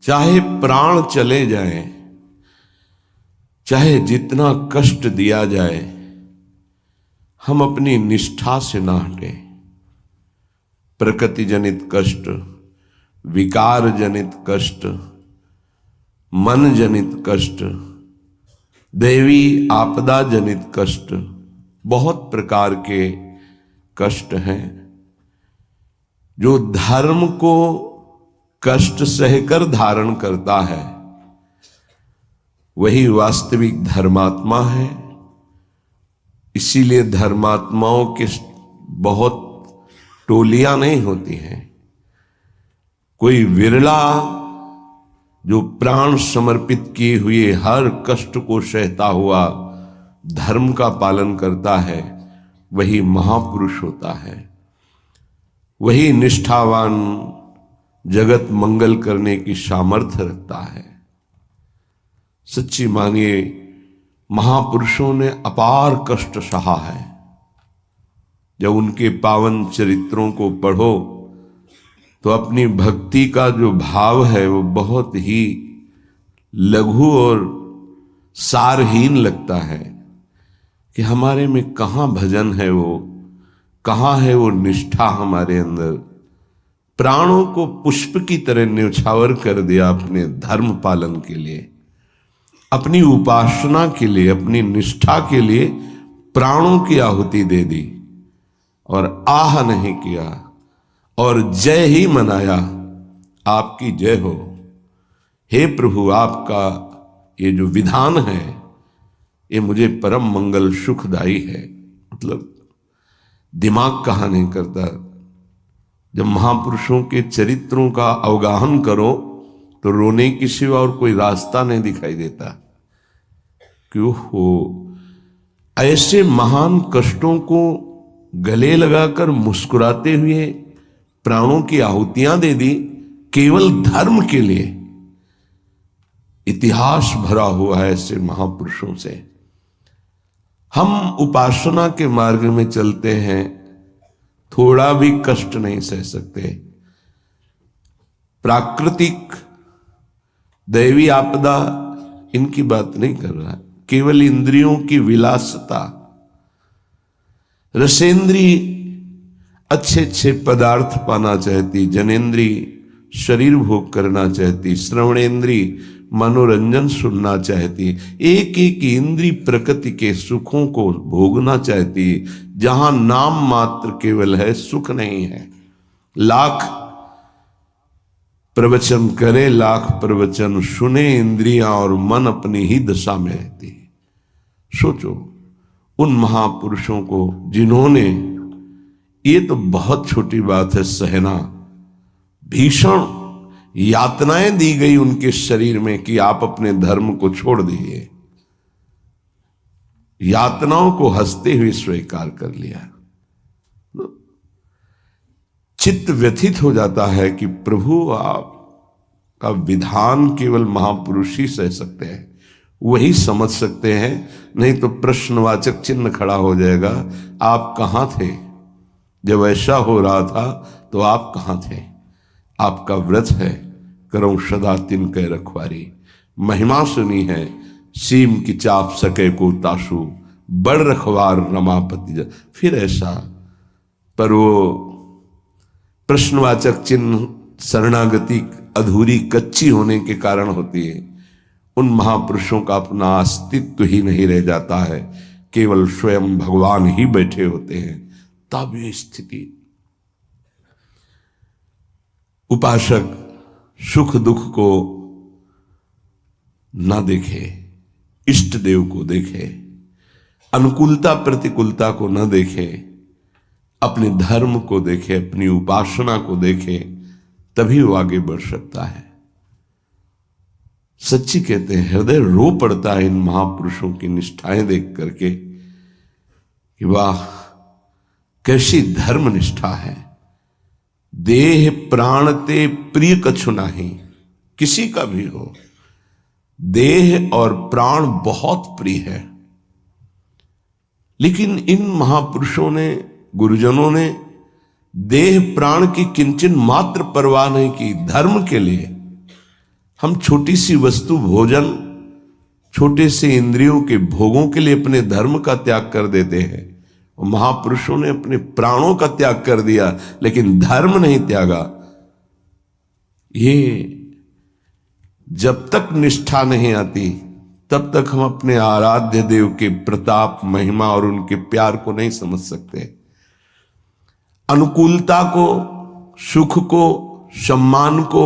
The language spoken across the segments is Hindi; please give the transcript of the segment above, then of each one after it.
चाहे प्राण चले जाएं, चाहे जितना कष्ट दिया जाए, हम अपनी निष्ठा से ना हटें। प्रकृति जनित कष्ट, विकार जनित कष्ट, मन जनित कष्ट, दैवी आपदा जनित कष्ट, बहुत प्रकार के कष्ट हैं। जो धर्म को कष्ट सहकर धारण करता है वही वास्तविक धर्मात्मा है। इसीलिए धर्मात्माओं के बहुत टोलियां नहीं होती हैं। कोई विरला जो प्राण समर्पित किए हुए हर कष्ट को सहता हुआ धर्म का पालन करता है, वही महापुरुष होता है। वही निष्ठावान जगत मंगल करने की सामर्थ्य रखता है। सच्ची मानिए, महापुरुषों ने अपार कष्ट सहा है। जब उनके पावन चरित्रों को पढ़ो तो अपनी भक्ति का जो भाव है वो बहुत ही लघु और सारहीन लगता है कि हमारे में कहाँ भजन है, वो कहाँ है वो निष्ठा हमारे अंदर। प्राणों को पुष्प की तरह न्यौछावर कर दिया अपने धर्म पालन के लिए, अपनी उपासना के लिए, अपनी निष्ठा के लिए प्राणों की आहुति दे दी और आह नहीं किया और जय ही मनाया। आपकी जय हो हे प्रभु, आपका ये जो विधान है ये मुझे परम मंगल सुखदायी है। मतलब दिमाग कहाँ नहीं करता। जब महापुरुषों के चरित्रों का अवगाहन करो तो रोने के सिवा और कोई रास्ता नहीं दिखाई देता। क्यों हो ऐसे महान कष्टों को गले लगाकर मुस्कुराते हुए प्राणों की आहुतियां दे दी केवल धर्म के लिए। इतिहास भरा हुआ है ऐसे महापुरुषों से। हम उपासना के मार्ग में चलते हैं, थोड़ा भी कष्ट नहीं सह सकते। प्राकृतिक दैवी आपदा इनकी बात नहीं कर रहा, केवल इंद्रियों की विलासता। रसेंद्री अच्छे अच्छे पदार्थ पाना चाहती, जनेन्द्री शरीर भोग करना चाहती, श्रवणेन्द्री मनोरंजन सुनना चाहती, एक एक इंद्री प्रकृति के सुखों को भोगना चाहती। जहां नाम मात्र केवल है, सुख नहीं है। लाख प्रवचन करे, लाख प्रवचन सुने, इंद्रियां और मन अपनी ही दशा में रहती। सोचो उन महापुरुषों को जिन्होंने, ये तो बहुत छोटी बात है सहना, भीषण यातनाएं दी गई उनके शरीर में कि आप अपने धर्म को छोड़ दीजिए। यातनाओं को हंसते हुए स्वीकार कर लिया। चित्त व्यथित हो जाता है कि प्रभु आपका विधान केवल महापुरुष ही सह सकते हैं, वही समझ सकते हैं। नहीं तो प्रश्नवाचक चिन्ह खड़ा हो जाएगा, आप कहां थे जब ऐसा हो रहा था, तो आप कहां थे। आपका व्रत है करो सदा तिन कै रखवारी, महिमा सुनी है सीम की चाप सके को तासु, बड़ रखवार रमापति। फिर ऐसा, पर वो प्रश्नवाचक चिन्ह शरणागति अधूरी कच्ची होने के कारण होती है। उन महापुरुषों का अपना अस्तित्व ही नहीं रह जाता है, केवल स्वयं भगवान ही बैठे होते हैं। तब ये स्थिति, उपासक सुख दुख को ना देखे, इष्ट देव को देखे, अनुकूलता प्रतिकूलता को न देखे, अपने धर्म को देखे, अपनी उपासना को देखे, तभी वो आगे बढ़ सकता है। सच्ची कहते हैं, हृदय रो पड़ता है इन महापुरुषों की निष्ठाएं देख करके कि वाह कैसी धर्म निष्ठा है। देह प्राण ते प्रिय कछु नहीं, किसी का भी हो, देह और प्राण बहुत प्रिय है। लेकिन इन महापुरुषों ने, गुरुजनों ने देह प्राण की किंचन मात्र परवाह नहीं की। धर्म के लिए हम छोटी सी वस्तु भोजन, छोटे से इंद्रियों के भोगों के लिए अपने धर्म का त्याग कर देते हैं। और महापुरुषों ने अपने प्राणों का त्याग कर दिया, लेकिन धर्म नहीं त्यागा। ये जब तक निष्ठा नहीं आती तब तक हम अपने आराध्य देव के प्रताप, महिमा और उनके प्यार को नहीं समझ सकते। अनुकूलता को, सुख को, सम्मान को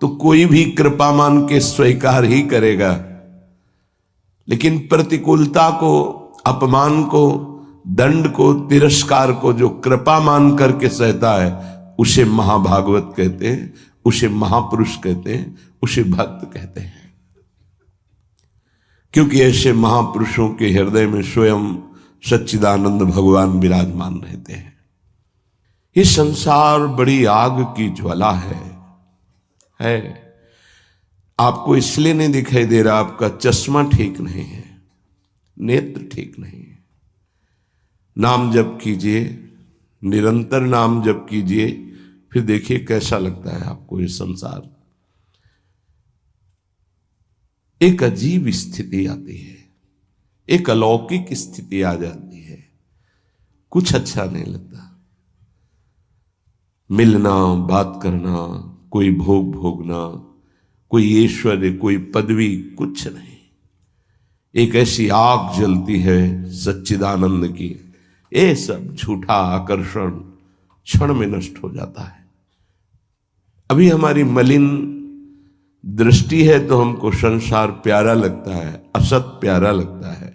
तो कोई भी कृपा मान के स्वीकार ही करेगा, लेकिन प्रतिकूलता को, अपमान को, दंड को, तिरस्कार को जो कृपा मान करके सहता है, उसे महाभागवत कहते हैं, उसे महापुरुष कहते हैं, उसे भक्त कहते हैं। क्योंकि ऐसे महापुरुषों के हृदय में स्वयं सच्चिदानंद भगवान विराजमान रहते हैं। ये संसार बड़ी आग की ज्वाला है। आपको इसलिए नहीं दिखाई दे रहा, आपका चश्मा ठीक नहीं है, नेत्र ठीक नहीं है। नाम जप कीजिए, निरंतर नाम जप कीजिए, फिर देखिए कैसा लगता है आपको ये संसार। एक अजीब स्थिति आती है, एक अलौकिक स्थिति आ जाती है, कुछ अच्छा नहीं लगता। मिलना, बात करना, कोई भोग भोगना, कोई ऐश्वर्य, कोई पदवी, कुछ नहीं। एक ऐसी आग जलती है सच्चिदानंद की, ये सब झूठा आकर्षण क्षण में नष्ट हो जाता है। अभी हमारी मलिन दृष्टि है तो हमको संसार प्यारा लगता है, असत प्यारा लगता है।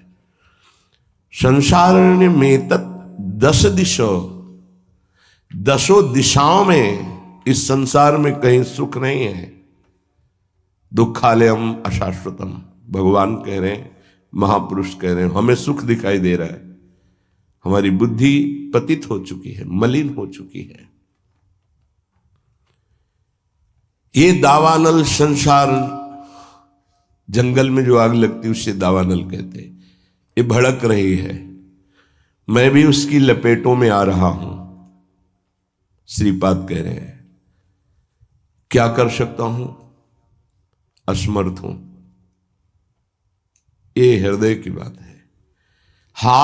संसार में तत् 10 दिशों, 10 दिशाओं में इस संसार में कहीं सुख नहीं है। दुखालयम अशाश्वतम, भगवान कह रहे हैं, महापुरुष कह रहे हैं, हमें सुख दिखाई दे रहा है। हमारी बुद्धि पतित हो चुकी है, मलिन हो चुकी है। ये दावानल संसार, जंगल में जो आग लगती है उसे दावानल कहते हैं। ये भड़क रही है, मैं भी उसकी लपेटों में आ रहा हूं। श्रीपाद कह रहे हैं, क्या कर सकता हूं, असमर्थ हूं। ये हृदय की बात है। हा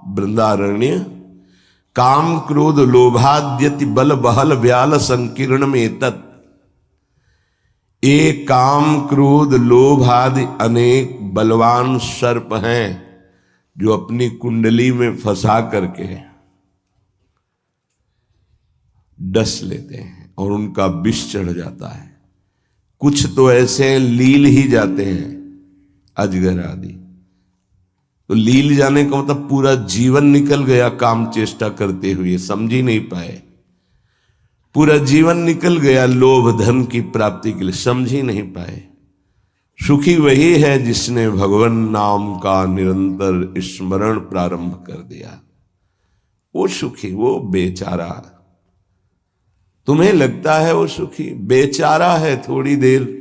वृंदारण्य काम क्रोध लोभाद्यति बल बहल व्याल संकीर्ण में तत्। ये काम क्रोध लोभ आदि अनेक बलवान सर्प हैं जो अपनी कुंडली में फंसा करके डस लेते हैं और उनका विष चढ़ जाता है। कुछ तो ऐसे लील ही जाते हैं, अजगर आदि। तो लील जाने का मतलब पूरा जीवन निकल गया काम चेष्टा करते हुए, समझ ही नहीं पाए। पूरा जीवन निकल गया लोभ धन की प्राप्ति के लिए, समझ ही नहीं पाए। सुखी वही है जिसने भगवान नाम का निरंतर स्मरण प्रारंभ कर दिया। वो सुखी, वो बेचारा। तुम्हें लगता है वो सुखी, बेचारा है। थोड़ी देर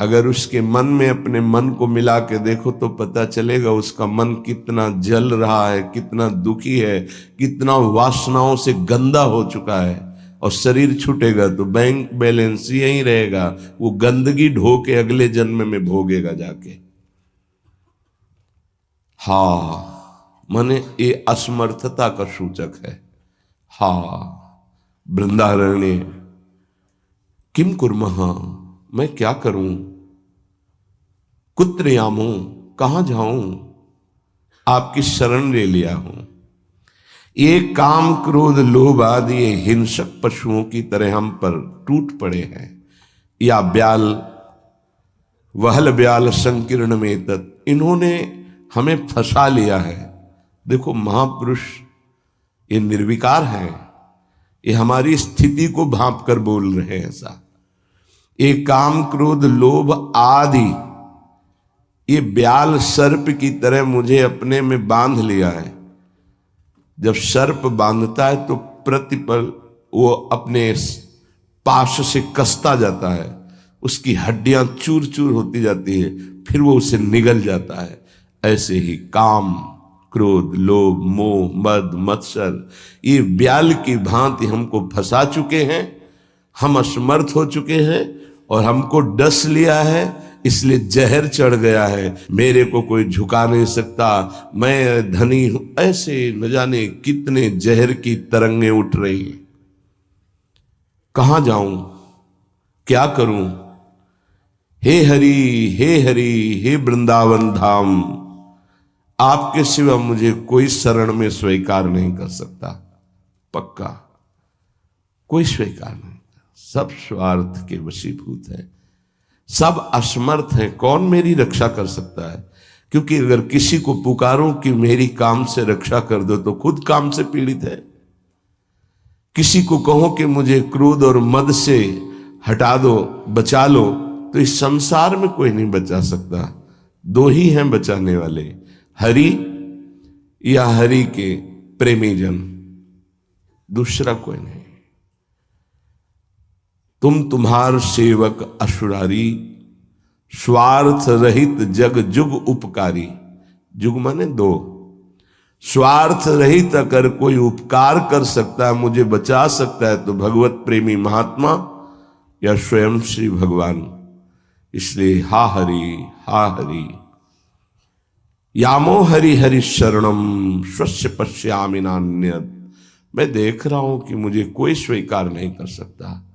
अगर उसके मन में अपने मन को मिला के देखो तो पता चलेगा उसका मन कितना जल रहा है, कितना दुखी है, कितना वासनाओं से गंदा हो चुका है। और शरीर छूटेगा तो बैंक बैलेंस यही रहेगा, वो गंदगी ढो के अगले जन्म में भोगेगा जाके। माने ये असमर्थता का सूचक है। वृंदारण्य किम कुर्मः, मैं क्या करूं, कुत्र यामो, कहां जाऊं, आपकी शरण ले लिया हूं। ये काम क्रोध लोभ आदि ये हिंसक पशुओं की तरह हम पर टूट पड़े हैं। या ब्याल, वहल ब्याल संकीर्ण में तत्, इन्होंने हमें फंसा लिया है। देखो महापुरुष ये निर्विकार हैं, ये हमारी स्थिति को भांप कर बोल रहे हैं ऐसा। ये काम क्रोध लोभ आदि ये ब्याल सर्प की तरह मुझे अपने में बांध लिया है। जब सर्प बांधता है तो प्रतिपल वो अपने पाश से कसता जाता है, उसकी हड्डियां चूर चूर होती जाती है, फिर वो उसे निगल जाता है। ऐसे ही काम क्रोध लोभ मोह मद मत्सर ये ब्याल की भांति हमको फंसा चुके हैं। हम असमर्थ हो चुके हैं और हमको डस लिया है, इसलिए जहर चढ़ गया है, मेरे को कोई झुका नहीं सकता, मैं धनी हूं, ऐसे न जाने कितने जहर की तरंगें उठ रही हैं। कहां जाऊं, क्या करूं? हे हरि, हे हरि, हे वृंदावन धाम, आपके सिवा मुझे कोई शरण में स्वीकार नहीं कर सकता। पक्का कोई स्वीकार नहीं, सब स्वार्थ के वशीभूत है, सब असमर्थ हैं। कौन मेरी रक्षा कर सकता है? क्योंकि अगर किसी को पुकारूं कि मेरी काम से रक्षा कर दो तो खुद काम से पीड़ित है। किसी को कहो कि मुझे क्रोध और मद से हटा दो, बचा लो, तो इस संसार में कोई नहीं बचा सकता। दो ही हैं बचाने वाले, हरि या हरि के प्रेमी जन, दूसरा कोई नहीं। तुम तुम्हार सेवक असुरारी, स्वार्थ रहित जग जुग उपकारी। जुग माने दो। स्वार्थ रहित अगर कोई उपकार कर सकता है, मुझे बचा सकता है, तो भगवत प्रेमी महात्मा या स्वयं श्री भगवान। इसलिए हा हरि, हा हरि, यामो हरि हरि शरणम स्वस्य पश्यामि नान्यत्। मैं देख रहा हूं कि मुझे कोई स्वीकार नहीं कर सकता।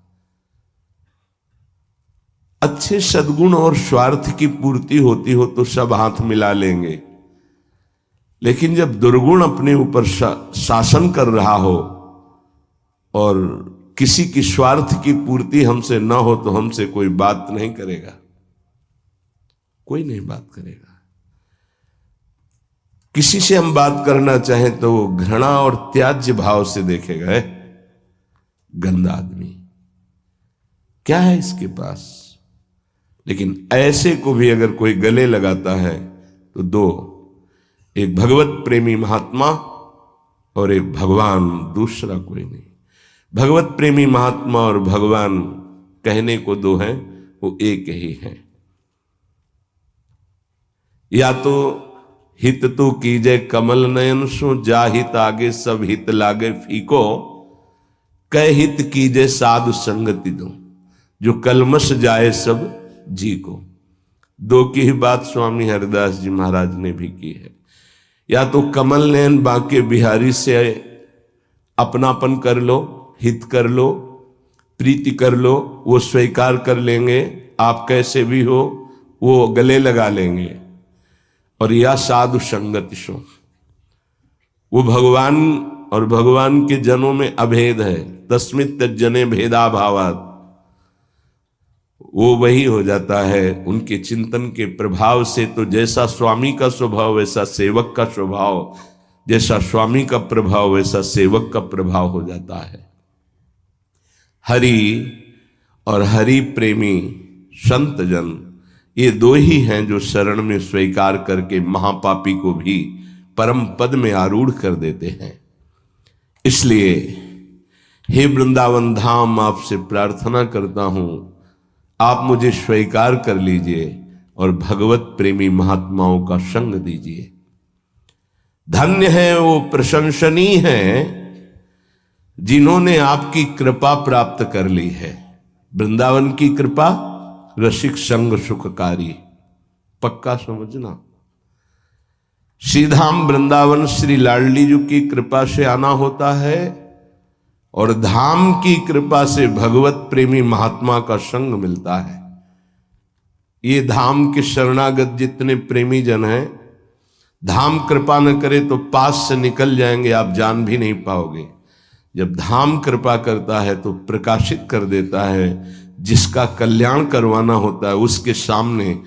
अच्छे सद्गुण और स्वार्थ की पूर्ति होती हो तो सब हाथ मिला लेंगे, लेकिन जब दुर्गुण अपने ऊपर शासन कर रहा हो और किसी की स्वार्थ की पूर्ति हमसे न हो तो हमसे कोई बात नहीं करेगा, कोई नहीं बात करेगा। किसी से हम बात करना चाहें तो वो घृणा और त्याज्य भाव से देखेगा, है गंदा आदमी, क्या है इसके पास। लेकिन ऐसे को भी अगर कोई गले लगाता है तो दो, एक भगवत प्रेमी महात्मा और एक भगवान, दूसरा कोई नहीं। भगवत प्रेमी महात्मा और भगवान कहने को दो हैं, वो एक ही हैं। या तो हित तो कीजे कमल नयन सो, जा हित आगे सब हित लागे फीको, कह हित कीजे साधु संगति दो, जो कलमश जाए सब जी को। दो की ही बात स्वामी हरिदास जी महाराज ने भी की है। या तो कमल नयन बांके बिहारी से अपनापन कर लो, हित कर लो, प्रीति कर लो, वो स्वीकार कर लेंगे, आप कैसे भी हो वो गले लगा लेंगे। और या साधु संगति सो, वो भगवान और भगवान के जनों में अभेद है, तस्मित् तज्जने भेदा भावात्, वो वही हो जाता है उनके चिंतन के प्रभाव से। तो जैसा स्वामी का स्वभाव वैसा सेवक का स्वभाव, जैसा स्वामी का प्रभाव वैसा सेवक का प्रभाव हो जाता है। हरि और हरि प्रेमी संत जन, ये दो ही हैं जो शरण में स्वीकार करके महापापी को भी परम पद में आरूढ़ कर देते हैं। इसलिए हे वृंदावन धाम, आपसे प्रार्थना करता हूं, आप मुझे स्वीकार कर लीजिए और भगवत प्रेमी महात्माओं का संग दीजिए। धन्य है वो, प्रशंसनीय है जिन्होंने आपकी कृपा प्राप्त कर ली है। वृंदावन की कृपा रसिक संग सुखकारी, पक्का समझना। श्रीधाम वृंदावन श्री लाडली जी की कृपा से आना होता है, और धाम की कृपा से भगवत प्रेमी महात्मा का संग मिलता है। ये धाम के शरणागत जितने प्रेमी जन हैं, धाम कृपा न करे तो पास से निकल जाएंगे, आप जान भी नहीं पाओगे। जब धाम कृपा करता है तो प्रकाशित कर देता है। जिसका कल्याण करवाना होता है उसके सामने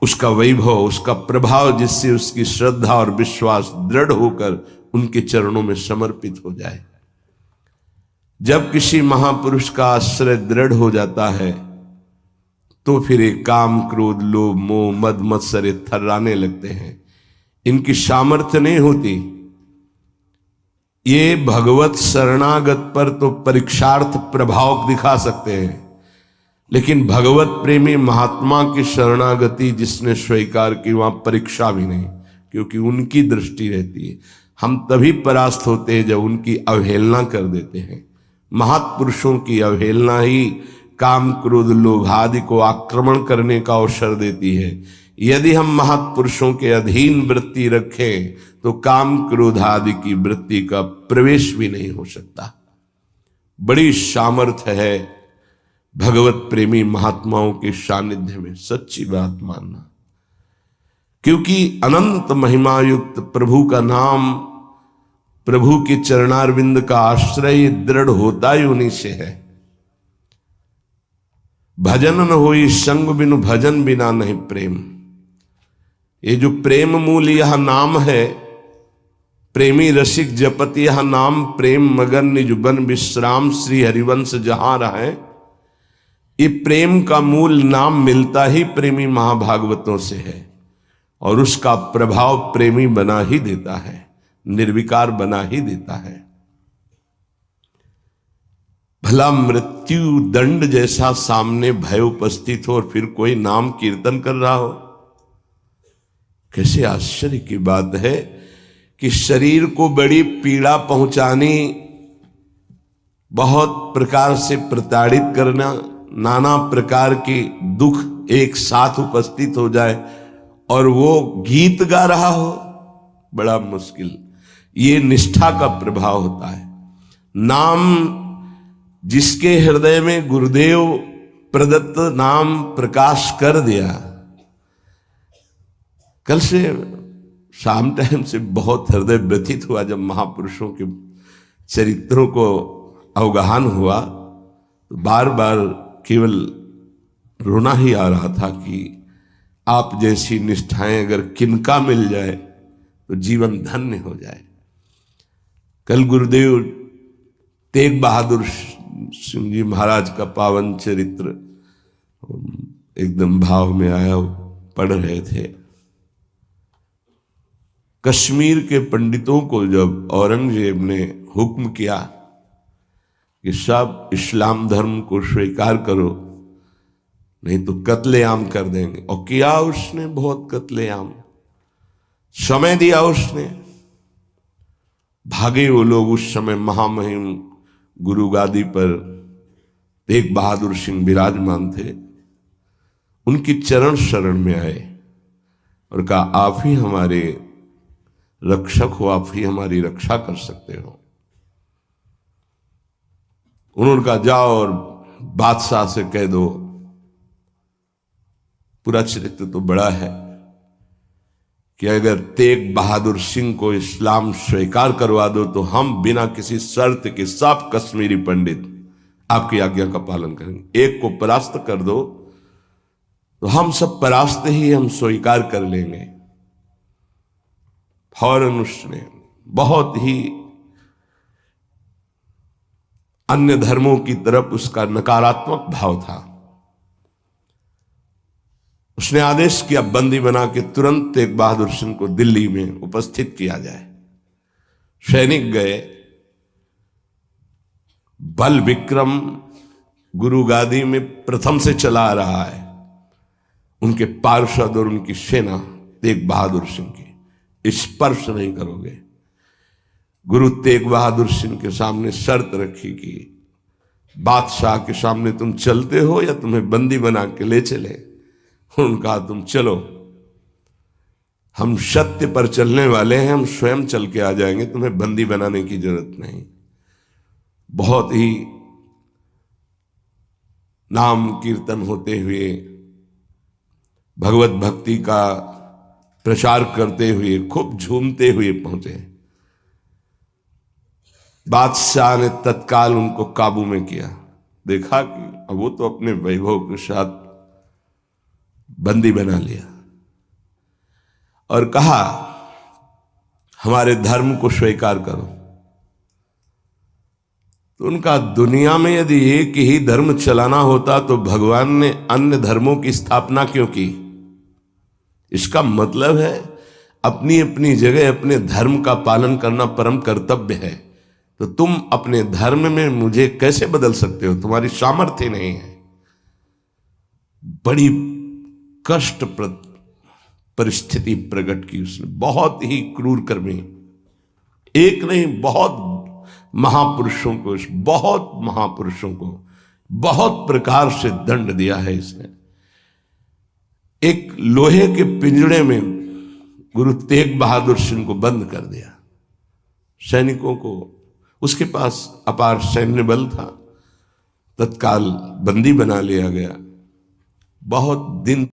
उसका वैभव, उसका प्रभाव, जिससे उसकी श्रद्धा और विश्वास दृढ़ होकर उनके चरणों में समर्पित हो जाए। जब किसी महापुरुष का आश्रय दृढ़ हो जाता है तो फिर एक काम, क्रोध, लोभ, मोह, मद मत्सर थर्राने लगते हैं। इनकी सामर्थ्य नहीं होती। ये भगवत शरणागत पर तो परीक्षार्थ प्रभाव दिखा सकते हैं, लेकिन भगवत प्रेमी महात्मा की शरणागति जिसने स्वीकार की, वहां परीक्षा भी नहीं, क्योंकि उनकी दृष्टि रहती है। हम तभी परास्त होते हैं जब उनकी अवहेलना कर देते हैं। महापुरुषों की अवहेलना ही काम क्रोध लोभ आदि को आक्रमण करने का अवसर देती है। यदि हम महापुरुषों के अधीन वृत्ति रखें तो काम क्रोध आदि की वृत्ति का प्रवेश भी नहीं हो सकता। बड़ी सामर्थ्य है भगवत प्रेमी महात्माओं के सानिध्य में, सच्ची बात मानना। क्योंकि अनंत महिमा युक्त प्रभु का नाम, प्रभु के चरणारविंद का आश्रय दृढ़ होता ही उन्हीं से है। भजन न होई संग बिनु भजन बिना नहीं प्रेम। ये जो प्रेम मूल यह नाम है, प्रेमी रसिक जपत यह नाम, प्रेम मगन निज बन विश्राम, श्री हरिवंश जहां रहे। ये प्रेम का मूल नाम मिलता ही प्रेमी महाभागवतों से है और उसका प्रभाव प्रेमी बना ही देता है, निर्विकार बना ही देता है। भला मृत्यु दंड जैसा सामने भय उपस्थित हो और फिर कोई नाम कीर्तन कर रहा हो। कैसे आश्चर्य की बात है कि शरीर को बड़ी पीड़ा पहुंचानी, बहुत प्रकार से प्रताड़ित करना, नाना प्रकार के दुख एक साथ उपस्थित हो जाए और वो गीत गा रहा हो, बड़ा मुश्किल। ये निष्ठा का प्रभाव होता है। नाम जिसके हृदय में गुरुदेव प्रदत्त नाम प्रकाश कर दिया। कल से शाम टाइम से बहुत हृदय व्यथित हुआ जब महापुरुषों के चरित्रों को अवगाहन हुआ, तो बार बार केवल रोना ही आ रहा था कि आप जैसी निष्ठाएं अगर किनका मिल जाए तो जीवन धन्य हो जाए। कल गुरुदेव तेग बहादुर सिंह जी महाराज का पावन चरित्र एकदम भाव में आया, पढ़ रहे थे। कश्मीर के पंडितों को जब औरंगजेब ने हुक्म किया कि सब इस्लाम धर्म को स्वीकार करो नहीं तो कत्लेआम कर देंगे, और किया उसने बहुत कत्लेआम, समय दिया उसने। भागे वो लोग। उस समय महामहिम गुरु गादी पर तेग बहादुर सिंह विराजमान थे। उनकी चरण शरण में आए और कहा आप ही हमारे रक्षक हो, आप ही हमारी रक्षा कर सकते हो। उन्होंने कहा जाओ और बादशाह से कह दो। पूरा चरित्र तो बड़ा है कि अगर तेग बहादुर सिंह को इस्लाम स्वीकार करवा दो तो हम बिना किसी शर्त के सब कश्मीरी पंडित आपकी आज्ञा का पालन करेंगे। एक को परास्त कर दो तो हम सब परास्त ही हम स्वीकार कर लेंगे। फौरन उसने बहुत ही अन्य धर्मों की तरफ उसका नकारात्मक भाव था। उसने आदेश किया बंदी बना के तुरंत तेग बहादुर सिंह को दिल्ली में उपस्थित किया जाए। सैनिक गए। बल विक्रम गुरु गादी में प्रथम से चला आ रहा है। उनके पार्षद और उनकी सेना तेग बहादुर सिंह की स्पर्श नहीं करोगे। गुरु तेग बहादुर सिंह के सामने शर्त रखी कि बादशाह के सामने तुम चलते हो या तुम्हें बंदी बना के ले चले। उनका तुम चलो, हम सत्य पर चलने वाले हैं, हम स्वयं चल के आ जाएंगे, तुम्हें बंदी बनाने की जरूरत नहीं। बहुत ही नाम कीर्तन होते हुए, भगवत भक्ति का प्रचार करते हुए, खूब झूमते हुए पहुंचे। बादशाह ने तत्काल उनको काबू में किया। देखा कि अब वो तो अपने वैभव के साथ बंदी बना लिया और कहा हमारे धर्म को स्वीकार करो। तो उनका दुनिया में यदि एक ही धर्म चलाना होता तो भगवान ने अन्य धर्मों की स्थापना क्यों की? इसका मतलब है अपनी अपनी जगह अपने धर्म का पालन करना परम कर्तव्य है। तो तुम अपने धर्म में मुझे कैसे बदल सकते हो? तुम्हारी सामर्थ्य नहीं है। बड़ी कष्टप्रद परिस्थिति प्रकट की उसने, बहुत ही क्रूर कर्मी। एक नहीं बहुत महापुरुषों को बहुत प्रकार से दंड दिया है इसने। एक लोहे के पिंजड़े में गुरु तेग बहादुर सिंह को बंद कर दिया। सैनिकों को, उसके पास अपार सैन्य बल था, तत्काल बंदी बना लिया गया। बहुत दिन